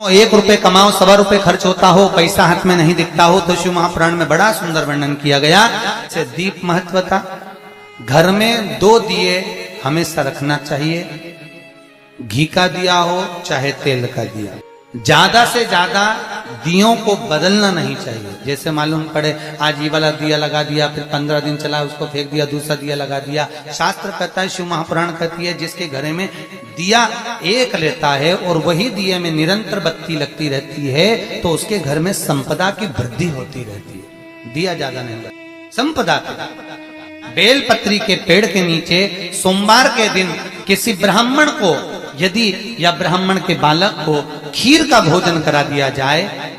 1 रुपए कमाओ 1.25 रुपए खर्च होता हो, पैसा हाथ में नहीं दिखता हो, तो शिव महापुराण में बड़ा सुंदर वर्णन किया गया। से दीप महत्वता, घर में 2 दिए हमेशा रखना चाहिए, घी का दिया हो चाहे तेल का दिया। ज्यादा से ज्यादा दियों को बदलना नहीं चाहिए। जैसे मालूम पड़े आज ये वाला दिया लगा दिया, फिर 15 दिन चला उसको फेंक दिया, दूसरा दिया लगा दिया। शास्त्र कहता है, शिव महापुराण कहती है, जिसके घर में दिया एक लेता है और वही दिए में निरंतर बत्ती लगती रहती है, तो उसके घर में संपदा की वृद्धि होती रहती है। दिया ज्यादा नहीं लगता, संपदा। बेलपत्री के पेड़ के नीचे सोमवार के दिन किसी ब्राह्मण को यदि या ब्राह्मण के बालक को खीर का भोजन करा दिया जाए,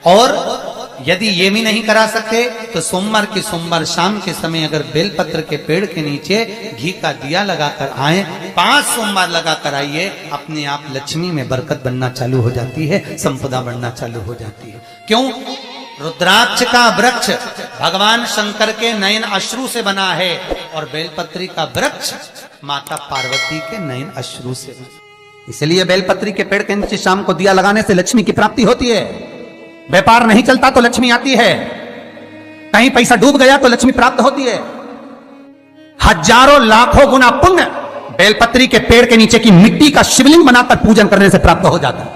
और यदि ये भी नहीं करा सके तो सोमवार की सोमवार शाम के समय अगर बेलपत्र के पेड़ के नीचे घी का दिया लगाकर आए, 5 सोमवार लगाकर आइए, अपने आप लक्ष्मी में बरकत बनना चालू हो जाती है, संपदा बनना चालू हो जाती है। क्यों? रुद्राक्ष का वृक्ष भगवान शंकर के नयन अश्रु से बना है, और बेलपत्री का वृक्ष माता पार्वती के नयन अश्रु से। इसलिए बेलपत्री के पेड़ के नीचे शाम को दिया लगाने से लक्ष्मी की प्राप्ति होती है। व्यापार नहीं चलता तो लक्ष्मी आती है, कहीं पैसा डूब गया तो लक्ष्मी प्राप्त होती है। हजारों लाखों गुना पुण्य बेलपत्री के पेड़ के नीचे की मिट्टी का शिवलिंग बनाकर पूजन करने से प्राप्त हो जाता है।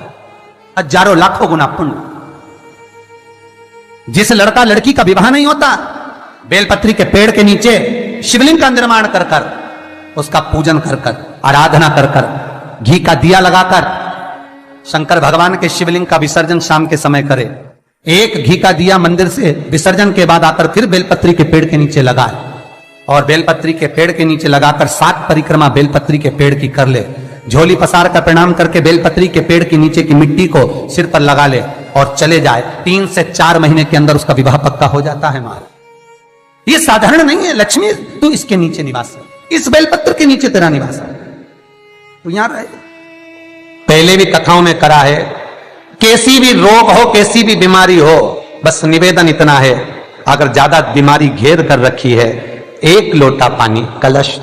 हजारों लाखों गुना पुण्य। जिस लड़का लड़की का विवाह नहीं होता, बेलपत्री के पेड़ के नीचे शिवलिंग का निर्माण कर कर, उसका पूजन कर कर, आराधना कर कर, घी का दिया लगाकर शंकर भगवान के शिवलिंग का विसर्जन शाम के समय करे। एक घी का दिया मंदिर से विसर्जन के बाद आकर फिर बेलपत्री के पेड़ के नीचे लगाए, और बेलपत्री के पेड़ के नीचे लगाकर 7 परिक्रमा बेलपत्री के पेड़ की कर ले। झोली पसार कर प्रणाम करके बेलपत्री के पेड़ के नीचे की मिट्टी को सिर पर लगा ले और चले जाए। 3 से 4 महीने के अंदर उसका विवाह पक्का हो जाता है। हमारा ये साधारण नहीं है। लक्ष्मी तू इसके नीचे निवास, इस बेलपत्र के नीचे तेरा निवास है, तू यहां रहे। पहले भी कथाओं में करा है, कैसी भी रोग हो, कैसी भी बीमारी हो, बस निवेदन इतना है, अगर ज्यादा बीमारी घेर कर रखी है, 1 लोटा पानी, कलश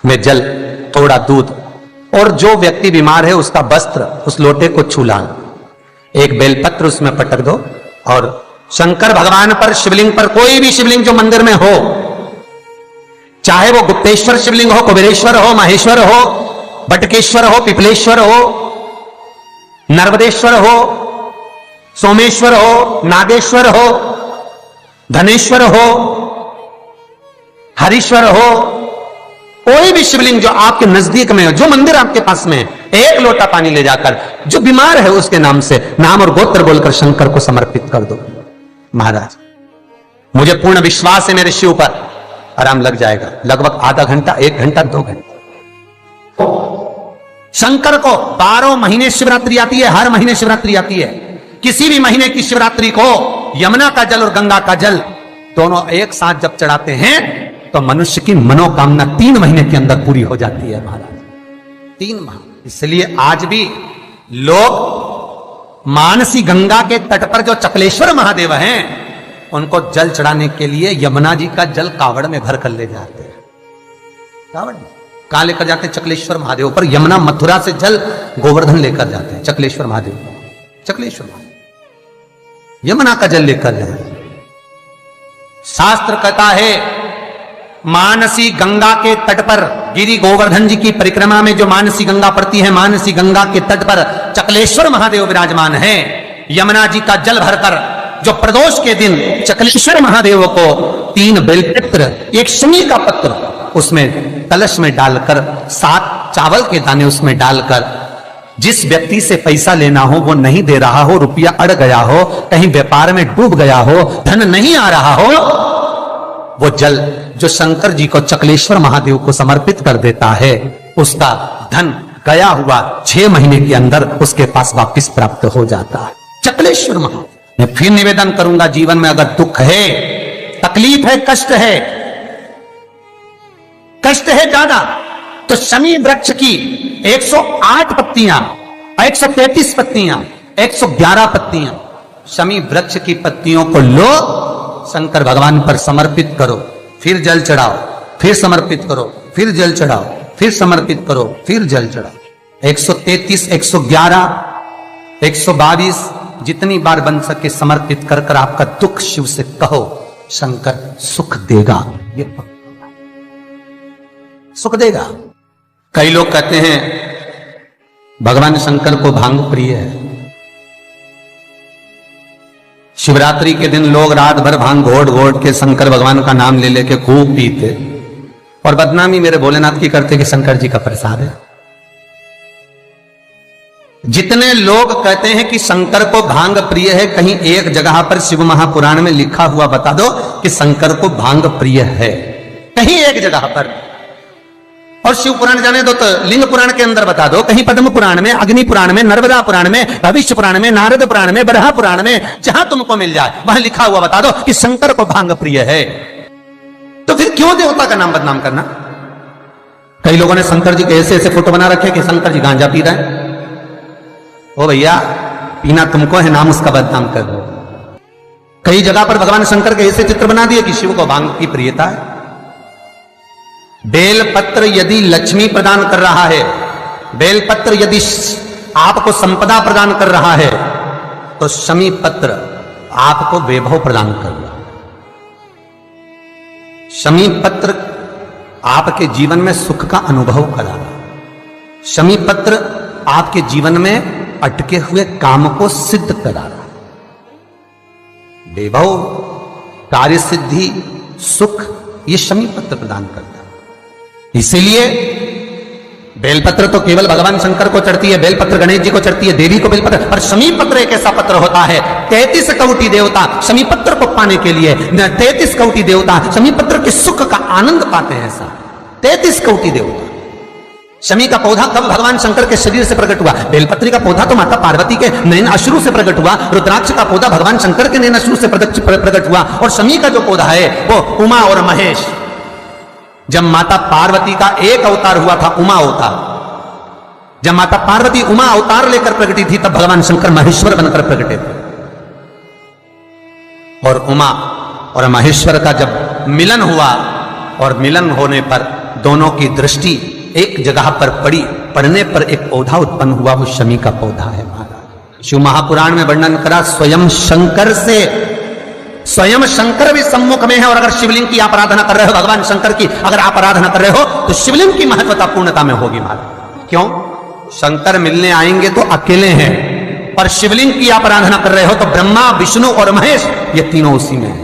में जल, थोड़ा दूध, और जो व्यक्ति बीमार है उसका वस्त्र उस लोटे को छूला, एक बेलपत्र उसमें पटक दो, और शंकर भगवान पर, शिवलिंग पर, कोई भी शिवलिंग जो मंदिर में हो, चाहे वो गुप्तेश्वर शिवलिंग हो, कुबेरेश्वर हो, महेश्वर हो, बटकेश्वर हो, पिपलेश्वर हो, नर्मदेश्वर हो, सोमेश्वर हो, नागेश्वर हो, धनेश्वर हो, हरीश्वर हो, कोई भी शिवलिंग जो आपके नजदीक में हो, जो मंदिर आपके पास में है, 1 लोटा पानी ले जाकर जो बीमार है उसके नाम से नाम और गोत्र बोलकर शंकर को समर्पित कर दो। महाराज, मुझे पूर्ण विश्वास है मेरे शिव पर, आराम लग जाएगा। लगभग आधा घंटा, 1 घंटा, 2 घंटे। शंकर को 12 महीने शिवरात्रि आती है, हर महीने शिवरात्रि आती है। किसी भी महीने की शिवरात्रि को यमुना का जल और गंगा का जल दोनों एक साथ जब चढ़ाते हैं तो मनुष्य की मनोकामना 3 महीने के अंदर पूरी हो जाती है। महाराज, 3 माह। इसलिए आज भी लोग मानसी गंगा के तट पर जो चकलेश्वर महादेव हैं, उनको जल चढ़ाने के लिए यमुना जी का जल कावड़ में भर कर ले जाते हैं। कावड़ कहां लेकर जाते हैं? चकलेश्वर महादेव पर। यमुना मथुरा से जल गोवर्धन लेकर जाते हैं, चकलेश्वर महादेव, चकलेश्वर महादेव यमुना का जल लेकर जाते हैं। शास्त्र कहता है, मानसी गंगा के तट पर, गिरि गोवर्धन जी की परिक्रमा में जो मानसी गंगा पड़ती है, मानसी गंगा के तट पर चकलेश्वर महादेव विराजमान है। यमुना जी का जल भरकर जो प्रदोष के दिन चकलेश्वर महादेव को 3 बेलपत्र, 1 शमी का पत्र उसमें कलश में डालकर, 7 चावल के दाने उसमें डालकर, जिस व्यक्ति से पैसा लेना हो वो नहीं दे रहा हो, रुपया अड़ गया हो, कहीं व्यापार में डूब गया हो, धन नहीं आ रहा हो, वो जल जो शंकर जी को, चकलेश्वर महादेव को समर्पित कर देता है, उसका धन गया हुआ 6 महीने के अंदर उसके पास वापस प्राप्त हो जाता है। चकलेश्वर महादेव। मैं फिर निवेदन करूंगा, जीवन में अगर दुख है, तकलीफ है, कष्ट है ज्यादा, तो शमी वृक्ष की 108 पत्तियां, 133 पत्तियां, 111 पत्तियां, शमी वृक्ष की पत्तियों को लो, शंकर भगवान पर समर्पित करो, फिर जल चढ़ाओ, फिर समर्पित करो, फिर जल चढ़ाओ, फिर समर्पित करो, फिर जल चढ़ाओ। 133, 111, 122 जितनी बार बन सके समर्पित कर कर आपका दुख शिव से कहो, शंकर सुख देगा, ये सुख देगा। कई लोग कहते हैं भगवान शंकर को भांग प्रिय है। शिवरात्रि के दिन लोग रात भर भांग घोट घोट के शंकर भगवान का नाम ले लेके खूब पीते और बदनामी मेरे भोलेनाथ की करते कि शंकर जी का प्रसाद है। जितने लोग कहते हैं कि शंकर को भांग प्रिय है, कहीं एक जगह पर शिव महापुराण में लिखा हुआ बता दो कि शंकर को भांग प्रिय है, कहीं एक जगह पर। और शिव पुराण जाने दो तो लिंग पुराण के अंदर बता दो, कहीं पद्म पुराण में, अग्नि पुराण में, नर्मदा पुराण में, भविष्य पुराण में, नारद पुराण में, बरहा पुराण में, जहां तुमको मिल जाए वहां लिखा हुआ बता दो कि शंकर को भांग प्रिय है। तो फिर क्यों देवता का नाम बदनाम करना? कई लोगों ने शंकर जी के ऐसे ऐसे फोटो बना रखे कि शंकर जी गांजा पी रहे हैं। ओ भैया, पीना तुमको है, नाम उसका बदनाम कर दो। कई जगह पर भगवान शंकर के ऐसे चित्र बना दिए कि शिव को भांग की प्रियता है। बेलपत्र यदि लक्ष्मी प्रदान कर रहा है, बेलपत्र यदि आपको संपदा प्रदान कर रहा है, तो शमी पत्र आपको वैभव प्रदान कर रहा है। शमी पत्र आपके जीवन में सुख का अनुभव करा रहा है। शमी पत्र आपके जीवन में अटके हुए काम को सिद्ध करा रहा है। वैभव, कार्य सिद्धि, सुख, ये शमी पत्र प्रदान करता है। इसीलिए बेलपत्र तो केवल भगवान शंकर को चढ़ती है, बेलपत्र गणेश जी को चढ़ती है, देवी को बेलपत्र, पर शमी पत्र एक ऐसा पत्र होता है, 33 कोटि देवता शमी पत्र को पाने के लिए, 33 कोटि देवता शमी पत्र के सुख का आनंद पाते हैं। ऐसा 33 कोटि देवता। शमी का पौधा कब भगवान शंकर के शरीर से प्रकट हुआ? बेलपत्री का पौधा तो माता पार्वती के नयन अश्रु से प्रकट हुआ, रुद्राक्ष का पौधा भगवान शंकर के नयन अश्रु से प्रकट हुआ, और शमी का जो पौधा है वो उमा और महेश। जब माता पार्वती का एक अवतार हुआ था, उमा अवतार, जब माता पार्वती उमा अवतार लेकर प्रकटी थी, तब भगवान शंकर महेश्वर बनकर प्रकटे थे। और उमा और महेश्वर का जब मिलन हुआ, और मिलन होने पर दोनों की दृष्टि एक जगह पर पड़ी, पड़ने पर एक पौधा उत्पन्न हुआ, वो शमी का पौधा है महाराज। शिव महापुराण में वर्णन करा, स्वयं शंकर से, स्वयं शंकर भी सम्मुख में है। और अगर शिवलिंग की आप आराधना कर रहे हो, भगवान शंकर की अगर आप आराधना कर रहे हो, तो शिवलिंग की महत्वता पूर्णता में होगी महाराज। क्यों? शंकर मिलने आएंगे तो अकेले हैं, पर शिवलिंग की आप आराधना कर रहे हो तो ब्रह्मा, विष्णु और महेश, ये तीनों उसी में है।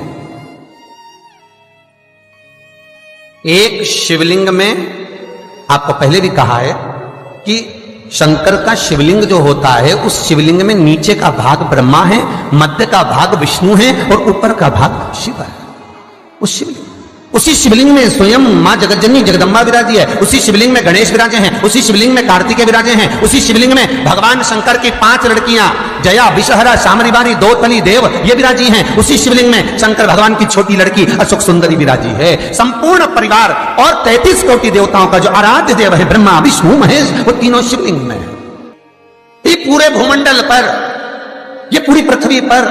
एक शिवलिंग में आपको पहले भी कहा है कि शंकर का शिवलिंग जो होता है, उस शिवलिंग में नीचे का भाग ब्रह्मा है, मध्य का भाग विष्णु है और ऊपर का भाग शिव है। उसी शिवलिंग में स्वयं मां जगज्जननी जगदम्बा विराजी है, उसी शिवलिंग में गणेश विराजे हैं, उसी शिवलिंग में कार्तिकेय विराजे हैं, उसी शिवलिंग में भगवान शंकर की 5 लड़कियां जया, विषहरा, शामरीबारी, दो-तली देव ये विराजी हैं। उसी शिवलिंग में शंकर भगवान की छोटी लड़की अशोक सुंदरी विराजी है। संपूर्ण परिवार और 33 कोटि देवताओं का जो आराध्य देव है ब्रह्मा, विष्णु, महेश, वो तीनों शिवलिंग में है। ये पूरे भूमंडल पर, ये पूरी पृथ्वी पर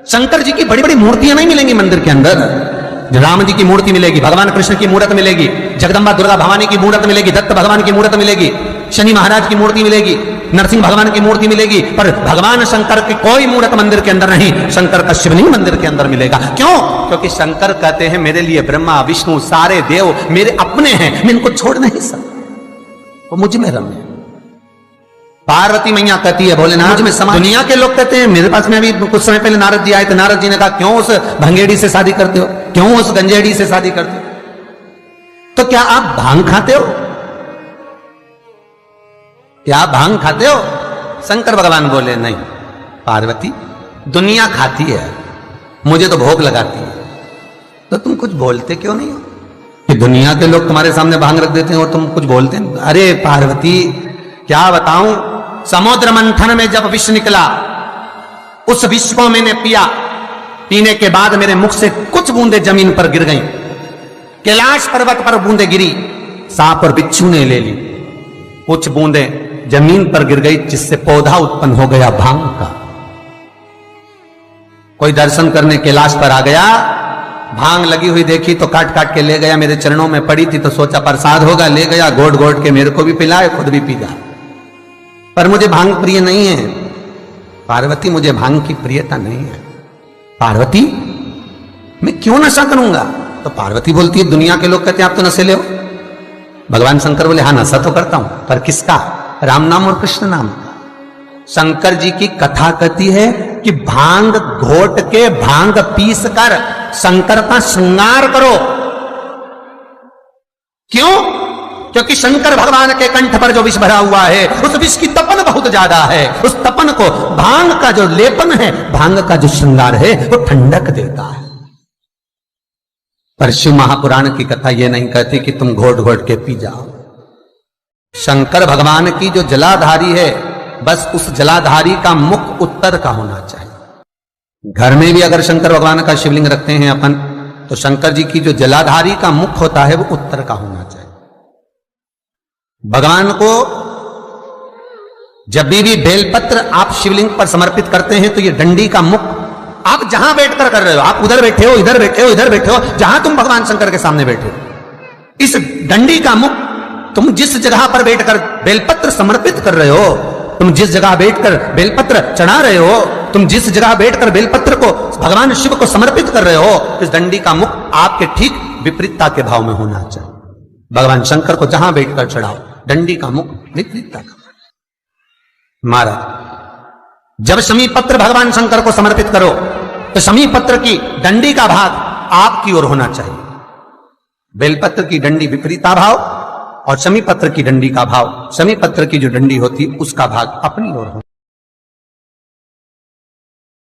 शंकर जी की बड़ी बड़ी मूर्तियां नहीं मिलेंगी मंदिर के अंदर। राम जी की मूर्ति मिलेगी, भगवान कृष्ण की मूर्त मिलेगी, जगदम्बा दुर्गा भवानी की मूर्त मिलेगी, दत्त भगवान की मूर्त मिलेगी, शनि महाराज की मूर्ति मिलेगी, नरसिंह भगवान की मूर्ति मिलेगी, पर भगवान शंकर की कोई मूर्त मंदिर के अंदर नहीं। शंकर का शिवलिंग मंदिर के अंदर मिलेगा। क्यों? क्योंकि शंकर कहते हैं मेरे लिए ब्रह्मा, विष्णु, सारे देव मेरे अपने हैं, मैं इनको छोड़ नहीं सकता, वो मुझ में रमे। पार्वती मैया कहती है भोलेनाथ में समा। दुनिया के लोग कहते हैं, मेरे पास में अभी कुछ समय पहले नारद जी आए थे, नारद जी ने कहा क्यों उस भंगेड़ी से शादी करते हो, क्यों उस गंजेड़ी से शादी करते हो? तो क्या आप भांग खाते हो? क्या आप भांग खाते हो? शंकर भगवान बोले नहीं पार्वती, दुनिया खाती है, मुझे तो भोग लगाती है। तो तुम कुछ बोलते क्यों नहीं हो कि दुनिया के लोग तुम्हारे सामने भांग रख देते हैं और तुम कुछ बोलते हैं? अरे पार्वती क्या बताऊं, समुद्र मंथन में जब विष निकला, उस विष को मैंने पिया, पीने के बाद मेरे मुख से कुछ बूंदे जमीन पर गिर गईं। कैलाश पर्वत पर बूंदे गिरी, सांप और बिच्छू ने ले ली, कुछ बूंदे जमीन पर गिर गई, जिससे पौधा उत्पन्न हो गया भांग का। कोई दर्शन करने कैलाश पर आ गया, भांग लगी हुई देखी तो काट काट के ले गया, मेरे चरणों में पड़ी थी तो सोचा प्रसाद होगा, ले गया, घोट घोट के मेरे को भी पिलाए, खुद भी पी गया। पर मुझे भांग प्रिय नहीं है। पार्वती मुझे भांग की प्रियता नहीं है। पार्वती मैं क्यों नशा करूंगा? तो पार्वती बोलती है, दुनिया के लोग कहते हैं आप तो नशे ले हो। भगवान शंकर बोले हाँ नशा तो करता हूं, पर किसका? राम नाम और कृष्ण नाम। शंकर जी की कथा कहती है कि भांग घोट के, भांग पीस कर शंकर का श्रृंगार करो। क्यों? क्योंकि शंकर भगवान के कंठ पर जो विष भरा हुआ है, उस विष की तपन बहुत ज्यादा है। उस तपन को भांग का जो लेपन है, भांग का जो श्रृंगार है, वो ठंडक देता है। पर शिव महापुराण की कथा यह नहीं कहती कि तुम घोट घोट के पी जाओ। शंकर भगवान की जो जलाधारी है, बस उस जलाधारी का मुख उत्तर का होना चाहिए। घर में भी अगर शंकर भगवान का शिवलिंग रखते हैं अपन, तो शंकर जी की जो जलाधारी का मुख होता है वो उत्तर का होना चाहिए। भगवान को जब भी बेलपत्र आप शिवलिंग पर समर्पित करते हैं, तो ये डंडी का मुख आप जहां बैठकर कर रहे हो, आप उधर बैठे हो, इधर बैठे हो, इधर बैठे हो, जहां तुम भगवान शंकर के सामने बैठे हो, इस डंडी का मुख, तुम जिस जगह पर बैठकर बेलपत्र समर्पित कर रहे हो, तुम जिस जगह बैठकर बेलपत्र चढ़ा रहे हो, तुम जिस जगह बैठकर बेलपत्र को भगवान शिव को समर्पित कर रहे हो, इस डंडी का मुख आपके ठीक विपरीतता के भाव में होना चाहिए। भगवान शंकर को जहां बैठकर चढ़ाओ, डंडी का मुख विपरीतता का। महाराज जब शमी पत्र भगवान शंकर को समर्पित करो, तो शमी पत्र की डंडी का भाग आपकी ओर होना चाहिए। बेलपत्र की डंडी विपरीता भाव और शमी पत्र की डंडी का भाव, शमी पत्र की जो डंडी होती उसका भाग अपनी ओर हो।